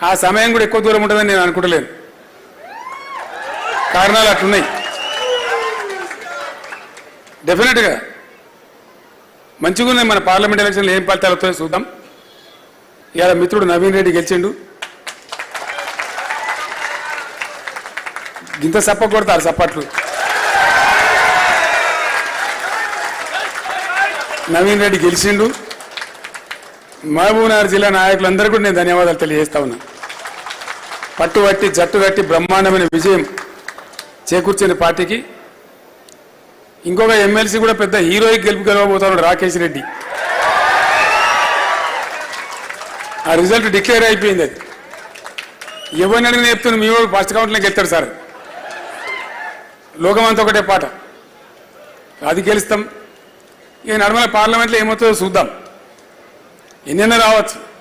ఆ సమయం కూడా ఎక్కువ దూరం ఉంటుందని నేను అనుకుంటలేను. కారణాలు అట్లున్నాయి. డెఫినెట్గా మంచిగా ఉన్నాయి. మన పార్లమెంట్ ఎలక్షన్లు ఏం ఫలితాలు వస్తాయో చూద్దాం. ఇవాళ మిత్రుడు నవీన్ రెడ్డి గెలిచిండు. ఇంత సప్ప కొడతారు సప్పట్లు. నవీన్ రెడ్డి గెలిచిండు. మహబూబ్నగర్ జిల్లా నాయకులందరూ కూడా నేను ధన్యవాదాలు తెలియజేస్తా ఉన్నా. పట్టుబట్టి జట్టు కట్టి బ్రహ్మాండమైన విజయం చేకూర్చిన పార్టీకి ఇంకొక ఎమ్మెల్సీ కూడా పెద్ద హీరోయిక్ గెలవబోతున్నాడు, రాకేష్ రెడ్డి. ఆ రిజల్ట్ డిక్లేర్ అయిపోయింది. అది ఎవరిని అడిగిన చెప్తున్నా, మీ వాడు ఫస్ట్ కౌంట్లోకి వెళ్తాడు సార్. లోకమంతా ఒకటే పాట. అది గెలుస్తాం. ఇక నడమల పార్లమెంట్లో ఏమవుతుందో చూద్దాం. ఎన్నెన్నో రావచ్చు.